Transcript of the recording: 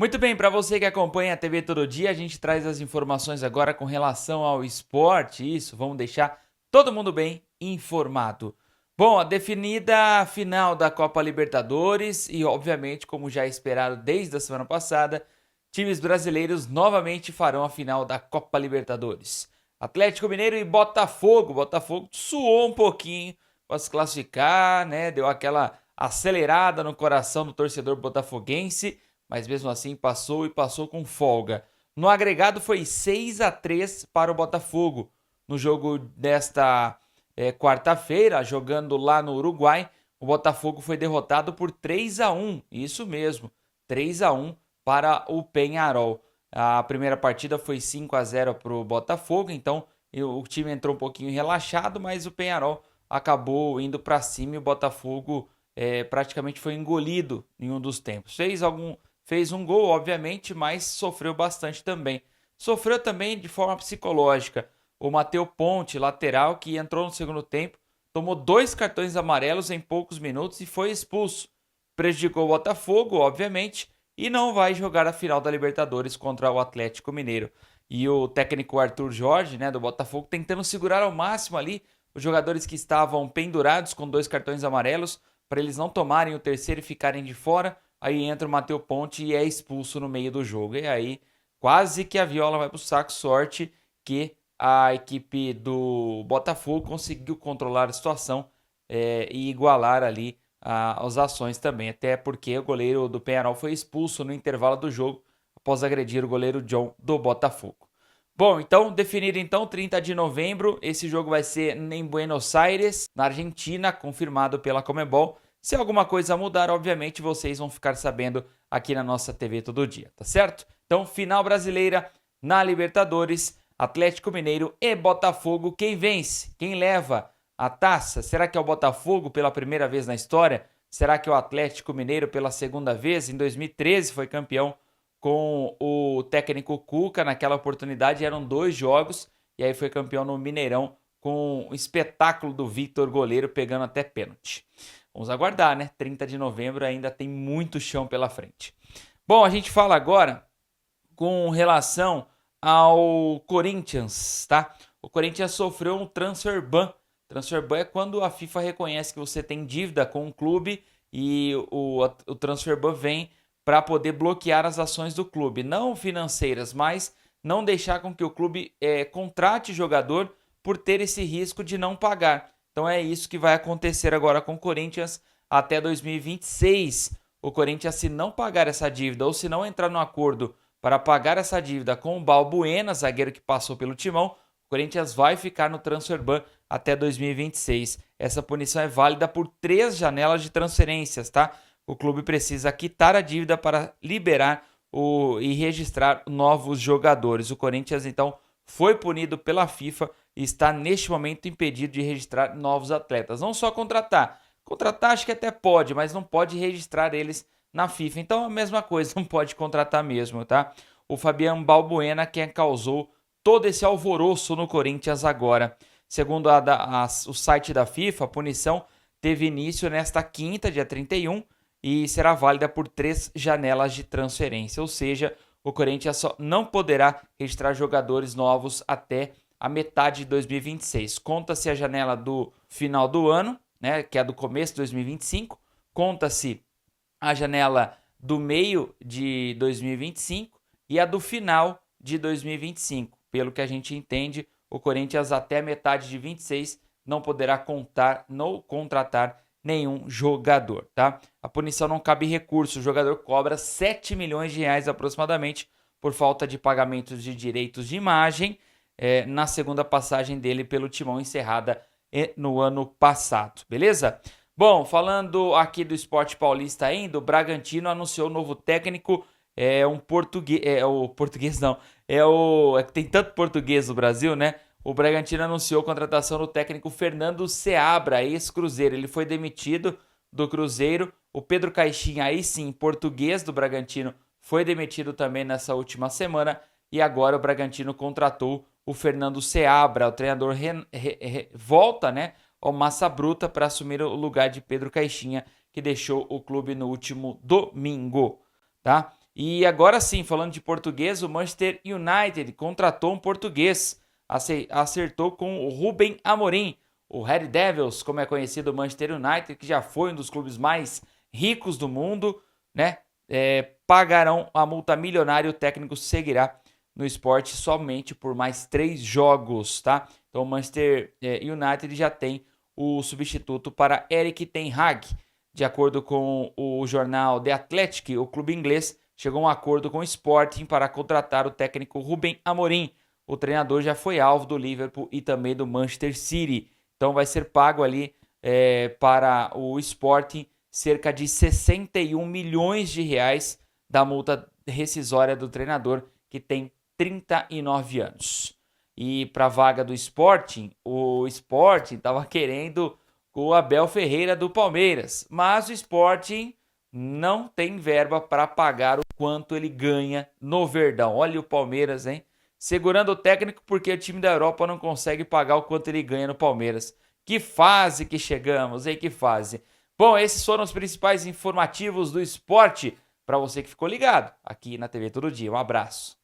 Muito bem, para você que acompanha a TV Todo Dia, a gente traz as informações agora com relação ao esporte. Isso, vamos deixar todo mundo bem informado. Bom, a definida final da Copa Libertadores e, obviamente, como já esperado desde a semana passada, times brasileiros novamente farão a final da Copa Libertadores. Atlético Mineiro e Botafogo. Botafogo suou um pouquinho para se classificar, né? Deu aquela acelerada no coração do torcedor botafoguense, mas mesmo assim passou e passou com folga. No agregado foi 6-3 para o Botafogo. No jogo desta quarta-feira, jogando lá no Uruguai, o Botafogo foi derrotado por 3-1. Isso mesmo, 3-1 para o Peñarol. A primeira partida foi 5-0 para o Botafogo, então o time entrou um pouquinho relaxado, mas o Peñarol acabou indo para cima e o Botafogo praticamente foi engolido em um dos tempos. Fez um gol, obviamente, mas sofreu bastante também. Sofreu também de forma psicológica. O Matheus Ponte, lateral, que entrou no segundo tempo, tomou 2 cartões amarelos em poucos minutos e foi expulso. Prejudicou o Botafogo, obviamente, e não vai jogar a final da Libertadores contra o Atlético Mineiro. E o técnico Arthur Jorge, né, do Botafogo, tentando segurar ao máximo ali os jogadores que estavam pendurados com 2 cartões amarelos, para eles não tomarem o terceiro e ficarem de fora. Aí entra o Matheus Ponte e é expulso no meio do jogo. E aí quase que a viola vai pro saco. Sorte que a equipe do Botafogo conseguiu controlar a situação e igualar ali as ações também. Até porque o goleiro do Peñarol foi expulso no intervalo do jogo após agredir o goleiro John do Botafogo. Bom, então, definido então, 30 de novembro, esse jogo vai ser em Buenos Aires, na Argentina, confirmado pela Conmebol. Se alguma coisa mudar, obviamente, vocês vão ficar sabendo aqui na nossa TV Todo Dia, tá certo? Então, final brasileira na Libertadores, Atlético Mineiro e Botafogo, quem vence? Quem leva a taça? Será que é o Botafogo pela primeira vez na história? Será que é o Atlético Mineiro pela segunda vez? Em 2013 foi campeão com o técnico Cuca. Naquela oportunidade eram 2 jogos e aí foi campeão no Mineirão com o espetáculo do Vitor, goleiro, pegando até pênalti. Vamos aguardar, né? 30 de novembro ainda tem muito chão pela frente. Bom, a gente fala agora com relação ao Corinthians, tá? O Corinthians sofreu um transfer ban. Transfer ban é quando a FIFA reconhece que você tem dívida com um clube e o transfer ban vem para poder bloquear as ações do clube, não financeiras, mas não deixar com que o clube contrate jogador por ter esse risco de não pagar. Então é isso que vai acontecer agora com o Corinthians até 2026. O Corinthians, se não pagar essa dívida ou se não entrar no acordo para pagar essa dívida com o Balbuena, zagueiro que passou pelo Timão, o Corinthians vai ficar no transfer ban até 2026. Essa punição é válida por 3 janelas de transferências, tá? O clube precisa quitar a dívida para liberar e registrar novos jogadores. O Corinthians, então, foi punido pela FIFA e está, neste momento, impedido de registrar novos atletas. Não só contratar. Contratar acho que até pode, mas não pode registrar eles na FIFA. Então, a mesma coisa, não pode contratar mesmo, tá? O Fabiano Balbuena quem causou todo esse alvoroço no Corinthians agora. Segundo o site da FIFA, a punição teve início nesta quinta, dia 31, e será válida por 3 janelas de transferência, ou seja, o Corinthians só não poderá registrar jogadores novos até a metade de 2026. Conta-se a janela do final do ano, né, que é do começo de 2025, conta-se a janela do meio de 2025 e a do final de 2025. Pelo que a gente entende, o Corinthians até metade de 26 não poderá contratar nenhum jogador, tá? A punição não cabe recurso, o jogador cobra 7 milhões de reais aproximadamente por falta de pagamentos de direitos de imagem na segunda passagem dele pelo Timão encerrada no ano passado, beleza? Bom, falando aqui do esporte paulista ainda, o Bragantino anunciou o novo técnico, um português, o português não, é que tem tanto português no Brasil, né? O Bragantino anunciou a contratação do técnico Fernando Seabra, ex-Cruzeiro. Ele foi demitido do Cruzeiro. O Pedro Caixinha, aí sim, português do Bragantino, foi demitido também nessa última semana. E agora o Bragantino contratou o Fernando Seabra. O treinador volta, né, ao Massa Bruta para assumir o lugar de Pedro Caixinha, que deixou o clube no último domingo, tá? E agora sim, falando de português, o Manchester United contratou um português, acertou com o Rubem Amorim, o Red Devils, como é conhecido o Manchester United, que já foi um dos clubes mais ricos do mundo, né? Pagarão a multa milionária e o técnico seguirá no esporte somente por mais 3 jogos, tá? Então o Manchester United já tem o substituto para Erik ten Hag. De acordo com o jornal The Athletic, o clube inglês chegou a um acordo com o Sporting para contratar o técnico Rubem Amorim. O treinador já foi alvo do Liverpool e também do Manchester City. Então vai ser pago ali para o Sporting cerca de 61 milhões de reais da multa rescisória do treinador, que tem 39 anos. E para a vaga do Sporting, o Sporting estava querendo o Abel Ferreira do Palmeiras, mas o Sporting não tem verba para pagar o quanto ele ganha no Verdão. Olha o Palmeiras, hein? Segurando o técnico porque o time da Europa não consegue pagar o quanto ele ganha no Palmeiras. Que fase que chegamos, hein? Que fase. Bom, esses foram os principais informativos do esporte para você que ficou ligado aqui na TV Todo Dia. Um abraço.